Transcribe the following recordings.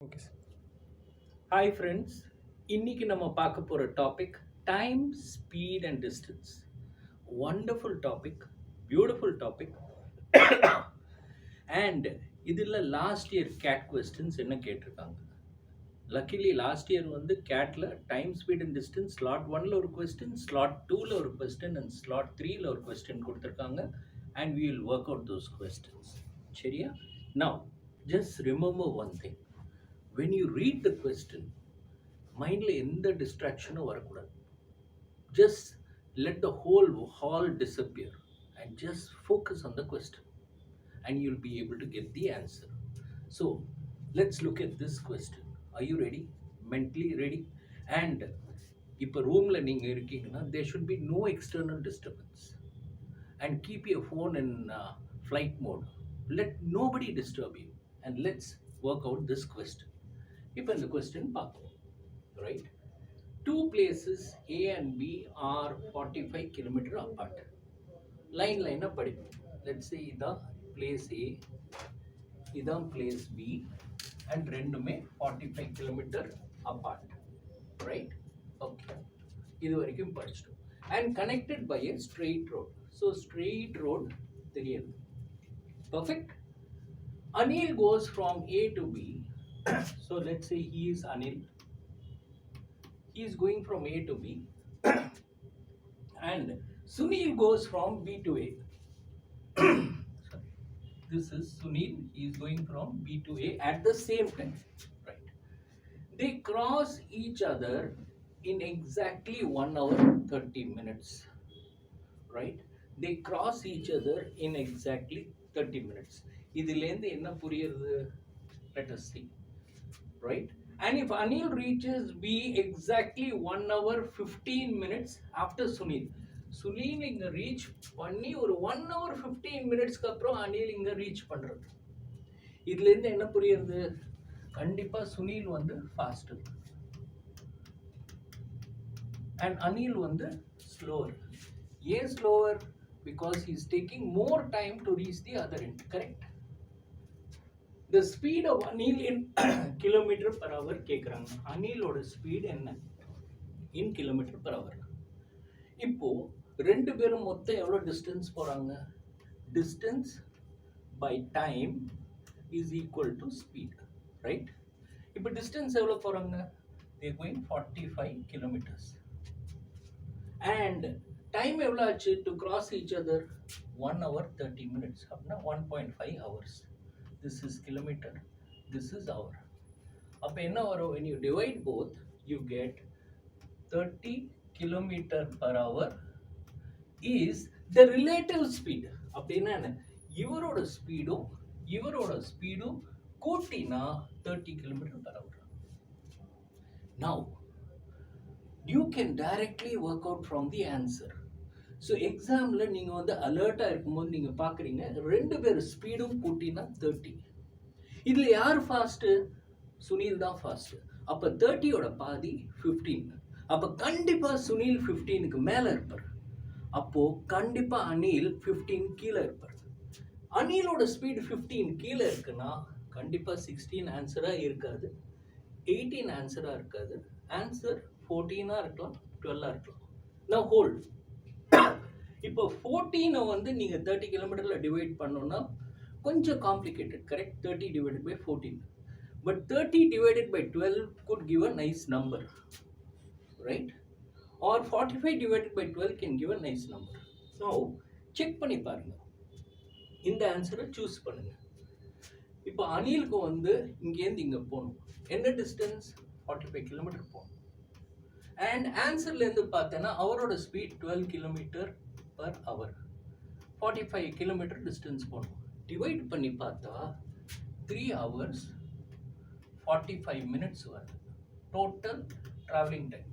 Okay sir. Hi friends, இன்னைக்கு நம்ம பார்க்க போகிற topic time, speed and distance. Wonderful topic, beautiful topic. And இதில் லாஸ்ட் இயர் கேட் கொஸ்டின்ஸ் என்ன கேட்டிருக்காங்க. லக்கிலி லாஸ்ட் இயர் வந்து கேட்டில் time, speed and distance slot 1ல் ஒரு கொஸ்டின், ஸ்லாட் 2ல் ஒரு கொஸ்டின் அண்ட் ஸ்லாட் 3ல் ஒரு கொஸ்டின் கொடுத்துருக்காங்க. And we will work out those questions. சரியா? Now just remember one thing. when you read the question, மைண்டில் எந்த டிஸ்ட்ராக்ஷனும் வரக்கூடாது. Just let the whole hall disappear and just focus on the question and you'll be able to get the answer. So let's look at this question. Are you ready? Mentally ready? And இப்போ ரூமில் நீங்கள் இருக்கீங்கன்னா there should be no external disturbance and keep your phone in flight mode. Let nobody disturb you and let's work out this question. இப்போ இந்த question பார்ப்போம். Right, two places A and B are 45 kilometre apart. லைனாக படிப்போம். Let's say இதான் place ஏ, இதான் place B and ரெண்டுமே 45 kilometre apart. Right, okay, இது வரைக்கும் படிச்சிட்டோம். And connected by a straight road. So straight road தெரியாது. Perfect. Anil goes from A to B. So let's say he is Anil. He is going from A to B. And Sunil goes from B to A. Sorry. This is Sunil. He is going from B to A at the same time. Right. They cross each other in exactly 1 hour 30 minutes. Right. They cross each other in exactly 30 minutes. இதிலேருந்து என்ன புரியுது? Let us see. Right? And if Anil reaches B exactly 1 hour 15 minutes after Sunil, Sunil இங்க reach பண்ணி ஒரு 1 hour 15 மினிட்ஸ்க்கு அப்புறம் அனில் இங்க reach பண்றது. இதுல இருந்து என்ன புரியுது? கண்டிப்பா சுனில் வந்து ஃபாஸ்டர் and Anil வந்து ஸ்லோவர். ஏன் slower? Because he is taking more time to reach the other end. Correct? The speed of Anil in kilometer per hour கேக்குறாங்க. அனிலோட ஸ்பீட் என்ன இன் கிலோமீட்டர் per hour. இப்போ ரெண்டு பேரும் மொத்தம் எவ்வளோ டிஸ்டன்ஸ் போறாங்க? Distance by time is equal to speed. Right? இப்போ distance எவ்வளோ போறாங்க? they are going 45 kilometers. And time எவ்வளோ ஆச்சு to cross each other? 1 hour 30 minutes. அப்படின்னா 1.5 hours. This is kilometer, this is hour. அப்போ என்ன வரும்? when you divide both you get 30 kilometer per hour is the relative speed. அப்படின்னா என்ன? இவரோட ஸ்பீடும் கூட்டினா 30 kilometer per hour. Now you can directly work out from the answer. So எக்ஸாமில் நீங்கள் வந்து அலர்ட்டாக இருக்கும்போது நீங்கள் பார்க்குறீங்க ரெண்டு பேர் ஸ்பீடும் கூட்டினா 30. இதில் யார் ஃபாஸ்ட்டு? சுனில் தான் ஃபாஸ்ட்டு. அப்போ 30யோட பாதி 15. அப்போ கண்டிப்பாக சுனில் 15க்கு மேலே இருப்பார். அப்போது கண்டிப்பாக அனில் 15 கீழே இருப்பார். அனிலோட ஸ்பீடு 15 கீழே இருக்குன்னா கண்டிப்பாக 16 ஆன்சராக இருக்காது, 18 ஆன்சராக இருக்காது. ஆன்சர் 14ஆக இருக்கலாம், 12ஆக இருக்கலாம். நான் ஹோல்ட். இப்போ 14 வந்து நீங்கள் 30 கிலோமீட்டரில் டிவைட் பண்ணோன்னா கொஞ்சம் complicated. Correct? 30 divided by 14. But 30 divided by 12 could give a nice number. Right? Or 45 divided by 12 can give a nice number. Now check பண்ணி பாருங்க, இந்த ஆன்சரை சூஸ் பண்ணுங்க. இப்போ அனிலுக்கு வந்து இங்கேருந்து இங்கே போகணும். என்ன டிஸ்டன்ஸ்? 45 கிலோமீட்டர் போகணும். அண்ட் ஆன்சர்லேருந்து பார்த்தேன்னா அவரோட speed 12 kilometre per hour. 45 kilometre distance போகணும். டிவைட் பண்ணி பார்த்தா 3 hours 45 minutes வருது டோட்டல் ட்ராவலிங் டைம்.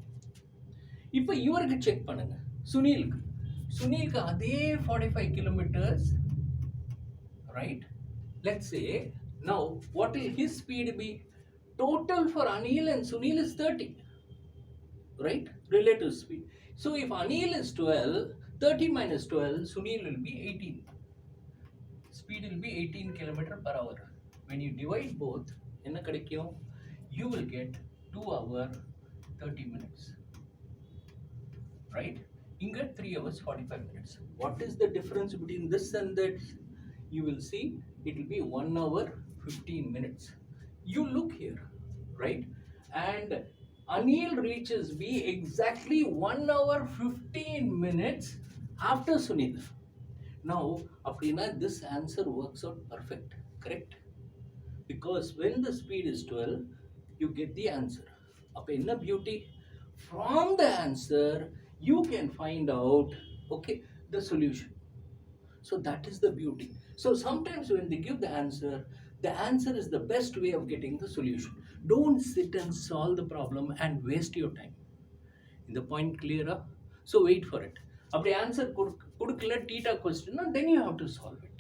இப்போ இவருக்கு செக் பண்ணுங்க, சுனிலுக்கு அதே 45 kilometres. Right? Let's say now what will his speed be? Total for Anil and Sunil is 30. Right? Relative speed. So if Anil is 12, 30 minus 12, Sunil will be 18. Speed will be 18 km per hour. When you divide both, என்ன கிடைக்கும்? you will get 2 hour 30 minutes, right? You get 3 hours 45 minutes. What is the difference between this and that? You will see it will be 1 hour 15 minutes. You look here, right? And Anil reaches B exactly 1 hour 15 minutes after Sunil. Now, Aprina, this answer works out perfect, correct? Because when the speed is 12, you get the answer. Up in the beauty, from the answer, you can find out, okay, the solution. So that is the beauty. So sometimes when they give the answer is the best way of getting the solution. Don't sit and solve the problem and waste your time. In the point clearer? So wait for it. If answer clear theta question, then you have to solve it.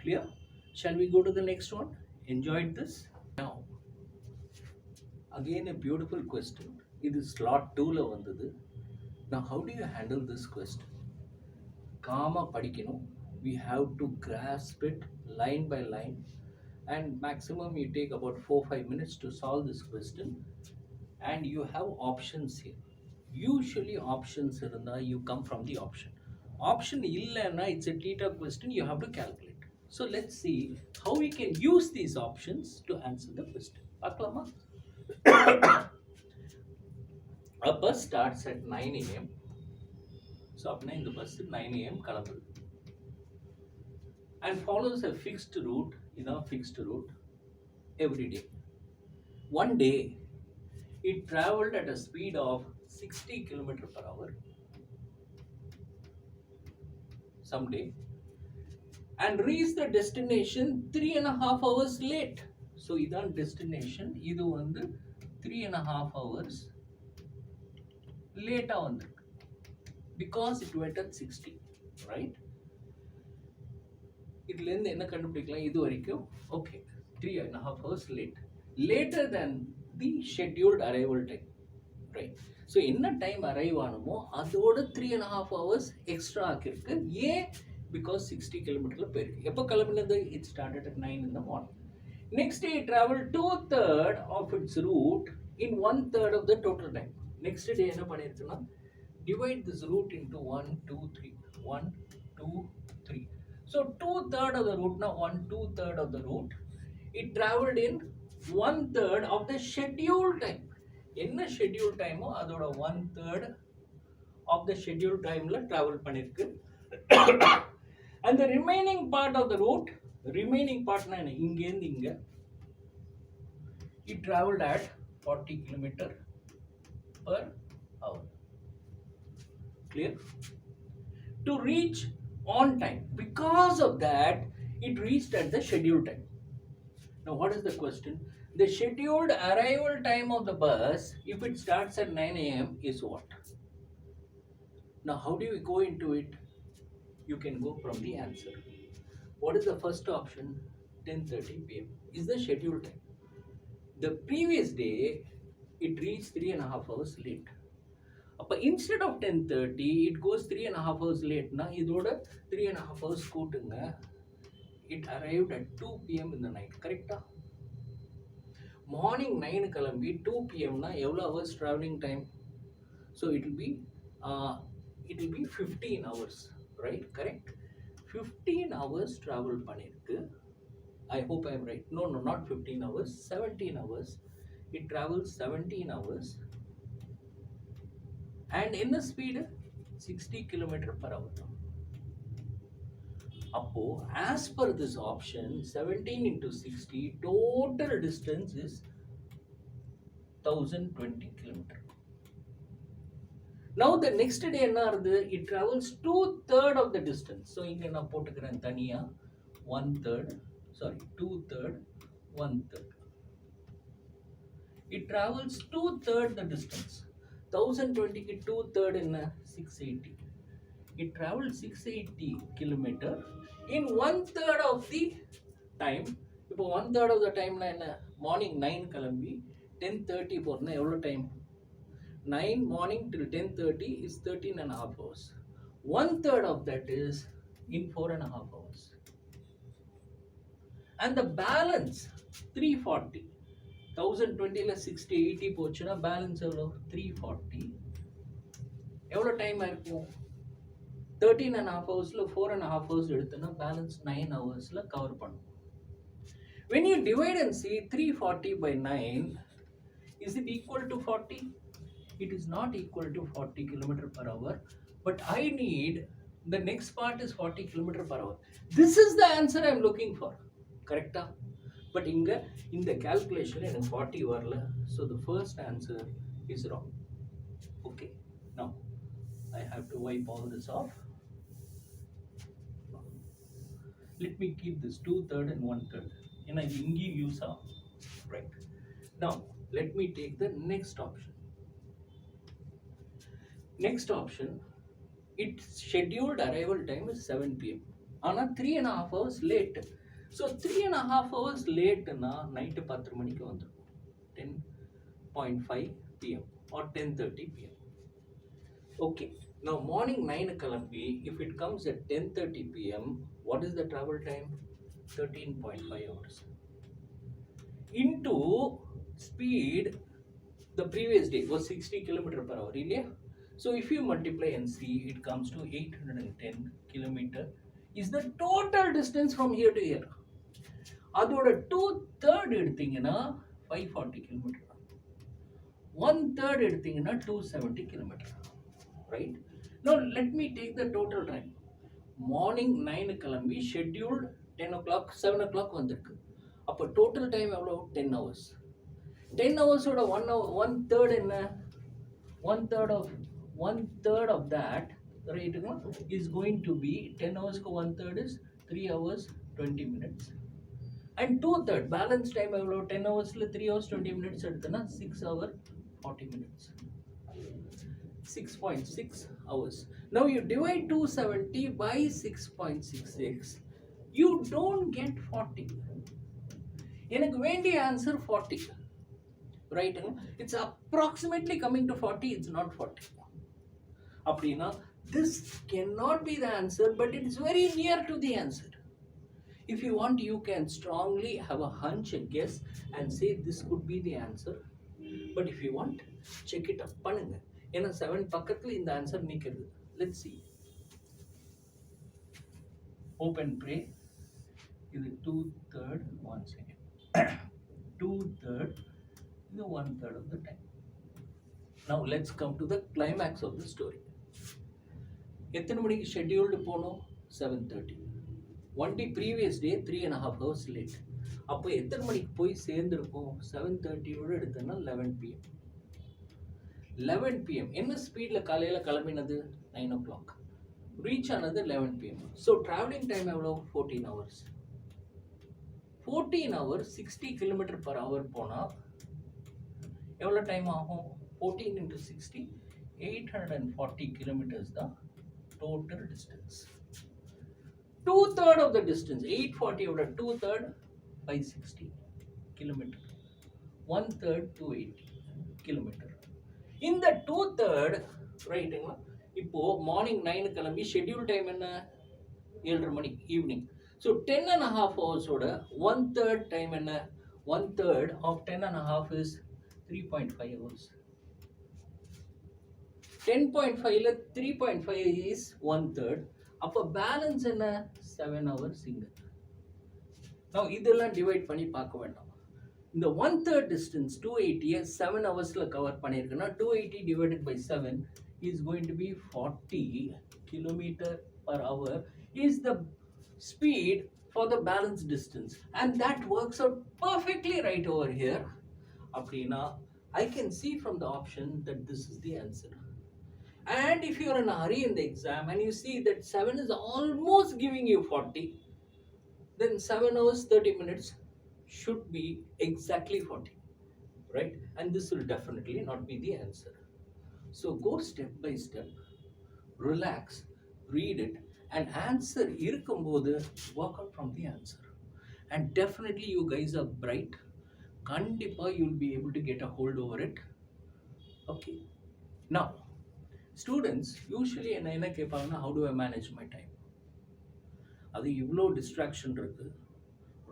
Clear? Shall we go to the next one? Enjoyed this? Now, again a beautiful question. It is slot 2 la vandadu. Now how do you handle this question? Kama padikino. We have to grasp it line by line, and maximum you take about 4-5 minutes to solve this question. And you have options here. Usually options irundha you come from the option. Option illana it's a theta question, you have to calculate. So let's see how we can use these options to answer the question. Paklama. A bus starts at 9 a.m. So apna in the bus 9 a.m. kalambudhu and follows a fixed route, every day. One day, it traveled at a speed of 60 km per hour someday and reached the destination 3.5 hours late. So, idan destination, idu vandu 3.5 hours late because it went at 60, right? இதுலேருந்து என்ன கண்டுபிடிக்கலாம் இது வரைக்கும் okay 3.5 hours later than the scheduled arrival time, right? So என்ன time arrive ஆனமோ அதோட 3.5 hours extra ஆக்கிருக்கு. ஏன்? Because 60 கிலோமீட்டரில் போயிருக்கு. எப்போ கிளம்பினது? It started at 9 in the morning. Next day it traveled 2/3 of its route in 1/3 of the total time. Next day என்ன பண்ணிருக்குன்னா divide this route into 1, 2, 3. 1, 2, 3. So 2/3 of the route, now 1/2 of the route, it traveled in 1/3 of the scheduled time. என்ன scheduled time ஓ அதோட 1/3 of the scheduled time la travel பண்ணிருக்கு. And the remaining part of the route, remaining part na என்ன? இங்க இருந்து இங்க it traveled at 40 km per hour. Clear? To reach on time. Because of that, it reached at the scheduled time. Now, what is the question? The scheduled arrival time of the bus, if it starts at 9 a.m., is what? Now, how do you go into it? You can go from the answer. What is the first option? 10:30 p.m. is the scheduled time. The previous day, it reached 3.5 hours late. அப்போ instead of 10:30 it goes 3.5 hours லேட்னா இதோட 3.5 hours கூட்டுங்க. It arrived at 2 p.m. in the night. கரெக்டா? Morning 9 கிளம்பி 2 p.m.னா எவ்வளோ hours travelling time? So it will be 15 hours, ரைட்? Correct. 15 hours travel பண்ணியிருக்கு. I hope I am right. No, not 15 hours, 17 hours. It travels 17 hours. And in the speed 60 km per hour. அப்போ as per this option 17 into 60 total distance is 1020 km. Now the next day என்ன ஆகுது? It travels 2/3 of the distance. So இங்க நான் போட்டுக்கிறேன் தனியா 2/3 1/3. It travels 2/3 the distance. 1020 க்கு 2/3 என்ன? 680. It traveled 680 km in 1/3 of the time. இப்போ 1/3 of the timeனா என்ன? மார்னிங் 9 கிளம்பி 10:30 போறதுனா எவ்வளோ time? 9 morning till 10:30 is 13.5 hours. 1/3 of that is in 4.5 hours. And the balance 340 1020ல 60 80 போச்சுன்னா பேலன்ஸ் எவ்வளோ 340. எவ்வளோ டைம் ஆயிருக்கும் 13.5 ஹவர்ஸில் 4.5 ஹவர்ஸ் எடுத்தோன்னா பேலன்ஸ் 9 ஹவர்ஸில் கவர் பண்ணும். When you divide and see 340 by 9, is it equal to 40? It is not equal to 40 km per hour, but I need the next part is 40 km per hour. This is the answer I am looking for. Correct? But in the calculation, 40 varla, so the first answer is wrong. Okay, now I have to wipe all this off. Let me keep this 2/3 and 1/3. And I ingi use up. Right. Now let me take the next option. Next option, its scheduled arrival time is 7 p.m. Ana 3.5 hours late. So 3.5 hours late na night 10 manikku vandirukum 10.5 p.m. or 10:30 p.m. Okay. Now morning 9 kalambi, if it comes at 10:30 p.m., what is the travel time? 13.5 hours. Into speed, the previous day was 60 km per hour. Ilya? So if you multiply and see, it comes to 810 km is the total distance from here to here. அதோட 2/3 எடுத்தீங்கன்னா 540 km, 1/3 எடுத்தீங்கன்னா 270 km. Right? Now let me take the total time. Morning 9 கிளம்பி scheduled 10 o'clock 7 o'clock வந்திருக்கு. அப்போ total time எவ்வளோ 10 hours. 10 hours ஓட 1/3 என்ன 1/3 of that, right, is going to be 10 hours ko 1/3 is 3 hours 20 minutes. And 2/3 balance time எவ்வளோ 10 hours 3 hours 20 minutes எடுத்தனா 6 hours 40 minutes. 6.6 hours. Now you divide 270 by 6.66. You don't get 40. எனக்கு வேண்டிய answer 40. Right? It's approximately coming to 40. It's not 40. Appadina, this cannot be the answer, but it is very near to the answer. If you want, you can strongly have a hunch and guess and say this could be the answer. But if you want, check it up. Panunga. ஏன்னா 7 பக்கத்தில் இந்த answer நிற்கிறது. Let's see. Open pray. இது 2/3 1 second. 2/3 இது 1/3 of the time. Now let's come to the climax of the story. எத்தனை மணிக்கு scheduled போனோம் 7:30. One day previous day 3.5 hours late. அப்போ எத்தனை மணிக்கு போய் சேர்ந்துருக்கோம் 7:30 ஓட எடுத்தோம்னா 11 p.m. 11 p.m. என்ன ஸ்பீடில் காலையில் கிளம்பினது 9 o'clock, ரீச் ஆனது 11 p.m. ஸோ ட்ராவலிங் டைம் எவ்வளோ 14 hours. 14 hours 60 km per hour போனால் எவ்வளோ டைம் ஆகும் 14 into 60 840 kilometers தான் total distance. 2/3 of the distance 840 ஓட 2/3 560 kilometer, 1/3 280 kilometer. இந்த 2/3 ரைட்டுங்களா. இப்போ மார்னிங் 9 கிளம்பி ஷெட்யூல் டைம் என்ன 7:30 மணி ஈவினிங். ஸோ 10.5 ஹவர்ஸோட 1/3 டைம் என்ன 1/3 ஆஃப் 10.5 இஸ் 3.5 hours. 10.5ல 3.5 இஸ் 1/3. அப்போ பேலன்ஸ் என்ன 7 hours இங்க. நான் இதெல்லாம் டிவைட் பண்ணி பார்க்க வேண்டாம். இந்த 1/3 distance 280 7 ஹவர்ஸ்ல cover பண்ணியிருக்குன்னா 280 divided by 7 is going to be 40 km per hour is the speed for the balance distance, and that works out perfectly right over here. Appadina, I can see from the option that this is the answer. And if you are in a hurry in the exam and you see that 7 is almost giving you 40, then 7 hours 30 minutes should be exactly 40, right? And this will definitely not be the answer. So go step by step, relax, read it, and answer irkumbodhu work out from the answer. And definitely you guys are bright. Kandipa you'll be able to get a hold over it. Okay. Now, students usually என்ன கேட்பாங்கன்னா how do I manage my time? அது இவ்வளோ distraction இருக்கு,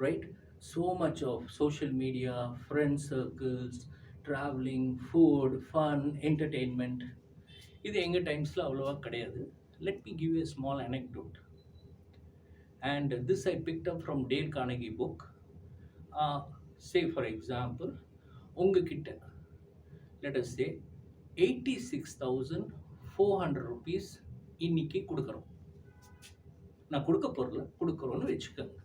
right? So much of social media, friend circles, traveling, food, fun, entertainment. இது எங்கள் டைம்ஸில் அவ்வளோவா கிடையாது. Let me give you a small anecdote. And this I picked up from Dale Carnegie book. Say for example, உங்ககிட்ட let us say 86,400 rupees இன்னைக்கு கொடுக்குறோம். நான் கொடுக்க பொருள் கொடுக்குறோன்னு வச்சுக்கோங்க.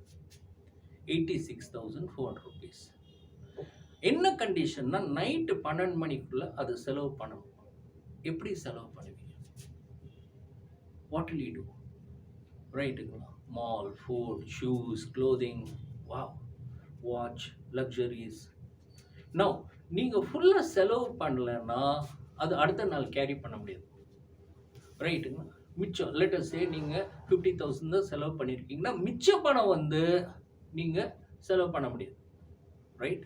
86,400 rupees. என்ன கண்டிஷன்னா நைட்டு 12 மணிக்குள்ள அது செலவு பண்ணணும். எப்படி செலவு பண்ணுவீங்க? What will you do? ரைட்டுங்களா? Mall, food, shoes, clothing, wow, watch, luxuries. Now நீங்கள் ஃபுல்லாக செலவு பண்ணலைன்னா அது அடுத்த நாள் கேரி பண்ண முடியாது. ரைட்டுங்களா? மிச்சம் லெட்டர் சே நீங்கள் 50,000 தான் செலவு பண்ணியிருக்கீங்கன்னா மிச்ச பணம் வந்து நீங்கள் செலவு பண்ண முடியாது. ரைட்?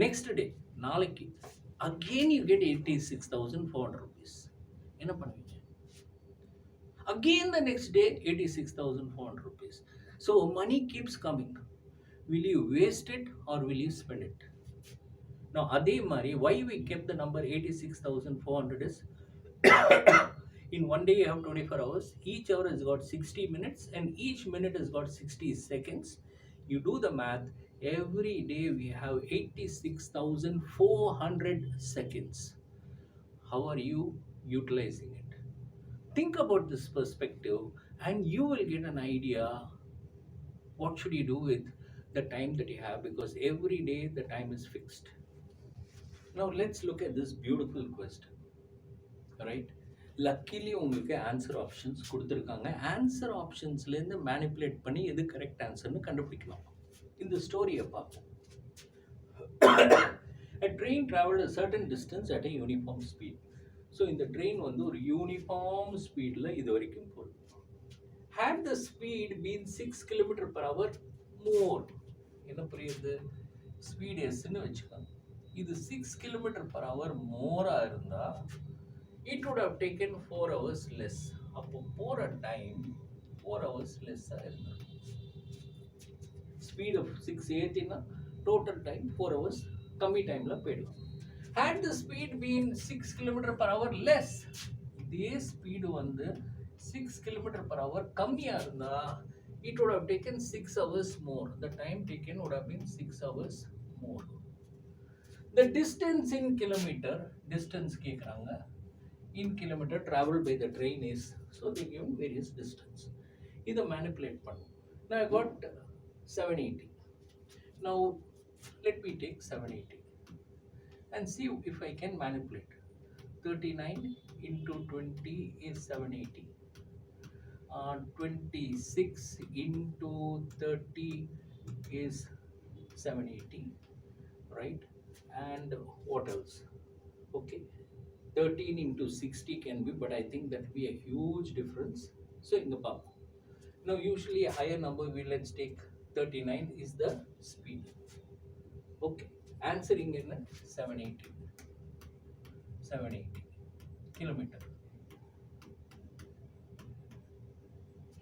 நெக்ஸ்ட் டே நாளைக்கு அகெயின் யூ கெட் 86,400 rupees. என்ன பண்ணுவீங்க? Again the next day 86,400 rupees. So money keeps coming. Will you waste it or will you spend it? Now adhe mari why we kept the number 86,400 is in one day you have 24 hours. Each hour has got 60 minutes and each minute has got 60 seconds. You do the math. Every day we have 86,400 seconds. How are you utilizing it? Think about this perspective and you will get an idea what should you do with the time that you have, because every day the time is fixed. Now let's look at this beautiful question. Right? Luckily உங்களுக்கு answer options கொடுத்துருக்காங்க. Answer ஆப்ஷன்ஸ்லேருந்து manipulate பண்ணி எது correct ஆன்சர்னு கண்டுபிடிக்கலாம். இந்த ஸ்டோரியை பார்ப்போம். A train traveled a certain distance at a uniform speed. So இந்த train வந்து ஒரு யூனிஃபார்ம் ஸ்பீடில் இது வரைக்கும் போகுது. Had the speed been 6 km/h more. என்ன புரியுது? ஸ்பீட் எஸ்ன்னு வச்சுக்கோங்க. இது 6 km/h மோராக இருந்தால் it would have taken 4 hours less. அப்போ போகிற டைம் 4 hours லெஸ்ஸாக இருந்தது. ஸ்பீட் ஆஃப் 6 ஏற்றினா டோட்டல் டைம் 4 hours கம்மி டைமில் போயிடலாம். Had the speed been 6 km/h less, இதே ஸ்பீடு வந்து 6 km/h கம்மியா இருந்தா it would have taken 6 hours more. The time taken would have been 6 hours more. The distance in kilometer, distance கேக்குறாங்க, in kilometer traveled by the train is, so they give various distance. இதை manipulate பண்ணும். Now I got 780. Now let me take 780 and see if I can manipulate. 39 into 20 is 780. 26 into 30 is 780, right? And what else? Okay, 13 into 60 can be, but I think that will be a huge difference. So in the pub, now usually a higher number, let's take 39 is the speed. Okay, answering in 780 kilometer,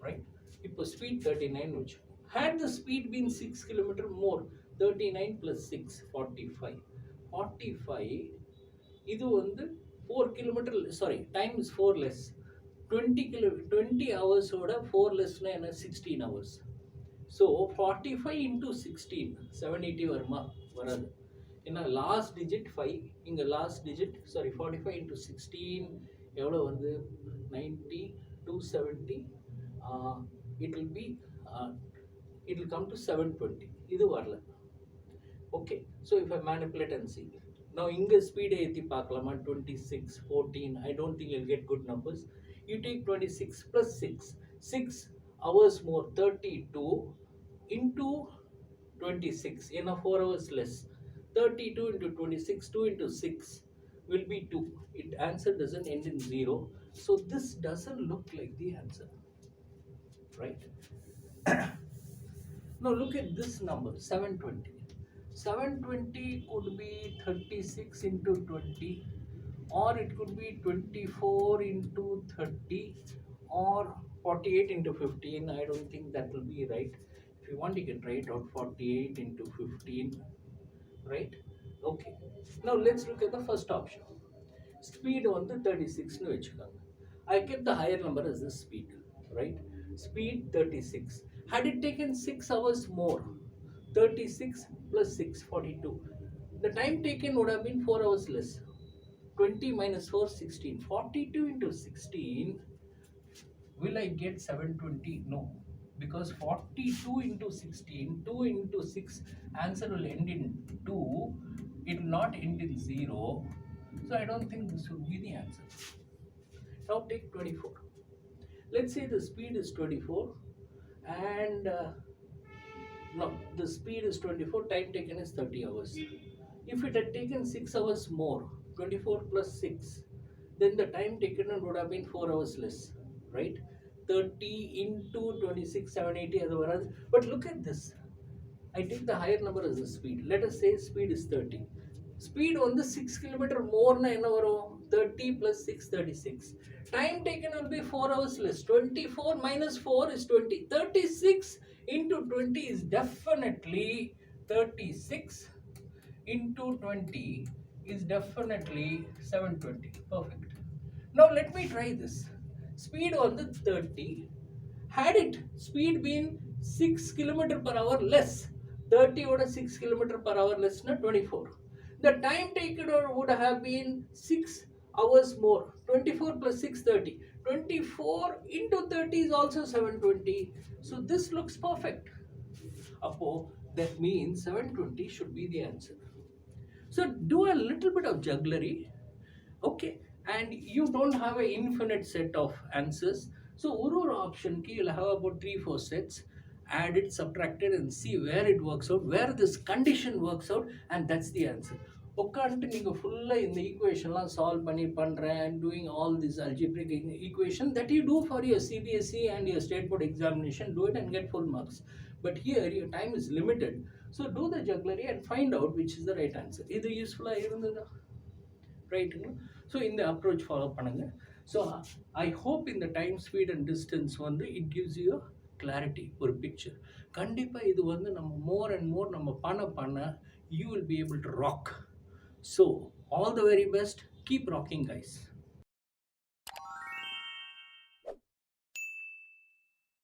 right? இப்போ speed 39 which had the speed been 6 km more, 39 plus 6 45 இது வந்து 4 km, sorry, time is 4 less. 20 hours ஓட 4 less னா என்ன? 16 hours. So 45 into 16 780 வருமா? வராது. ஏன்னா last digit 5, இங்கே லாஸ்ட் டிஜிட், சாரி, 45 into 16 எவ்வளோ வருது? 90, 270, it will come to 720. இது வரல. Okay, so if I manipulate and see. Now இங்கே ஸ்பீடை ஏற்றி பார்க்கலாமா? 26, 14, I don't think you'll get good numbers. You take 26 plus 6 hours more, 32 into 26, ஏன்னா 4 hours less. 32 into 26, 2 into 6 will be 2. It answer doesn't end in 0. So this doesn't look like the answer, right? Now look at this number, 720. 720 could be 36 into 20, or it could be 24 into 30, or 48 into 15. I don't think that will be right. you want, you can try it out. 48 into 15, right? Okay. Now let's look at the first option. Speed on the 36 nu vechukanga. I kept the higher number as the speed, right? Speed 36. Had it taken 6 hours more, 36 plus 6, 42. The time taken would have been 4 hours less. 20 minus 4, 16. 42 into 16. Will I get 720? No. Because 42 into 16, 2 into 6, answer will end in 2. It will not end in 0. So I don't think this would be the answer. Now take 24. Let's say the speed is 24 and no, the speed is 24, time taken is 30 hours. If it had taken 6 hours more, 24 plus 6, then the time taken would have been 4 hours less, right? 30 into 26, 780 as well. But look at this. I take the higher number as the speed. Let us say speed is 30. Speed on the 6 kilometer more na enna varum? 30 plus 6, 36. Time taken will be 4 hours less. 24 minus 4 is 20. 36 into 20 is definitely 36 into 20 is definitely 720. Perfect. Now let me try this. Speed on the 30. Had it speed been 6 km per hour less, 30 would have 6 km per hour less, na 24. The time taken would have been 6 hours more. 24 plus 6, 30. 24 into 30 is also 720. So this looks perfect. Apo, that means 720 should be the answer. So do a little bit of jugglery, okay, and you don't have an infinite set of answers. So one option ki you'll have about 3-4 sets, add it, subtract it, and see where it works out, where this condition works out, and that's the answer. உட்காந்துட்டு நீங்கள் ஃபுல்லாக இந்த ஈக்குவேஷன்லாம் solve பண்ணி பண்ணுறேன் and doing all this algebraic equation that you do for your CBSE and your state board examination, do it and get full marks. But here your time is limited, so do the jugglery and find out which is the right answer. இது யூஸ்ஃபுல்லாக இருந்ததா? ரைட்டுங்களா? So இந்த approach follow பண்ணுங்க. So I hope இந்த time speed and distance வந்து it gives you clarity, ஒரு picture. கண்டிப்பாக இது வந்து நம்ம மோர் அண்ட் மோர் நம்ம பண்ண you will be able to rock. So all the very best. Keep rocking, guys.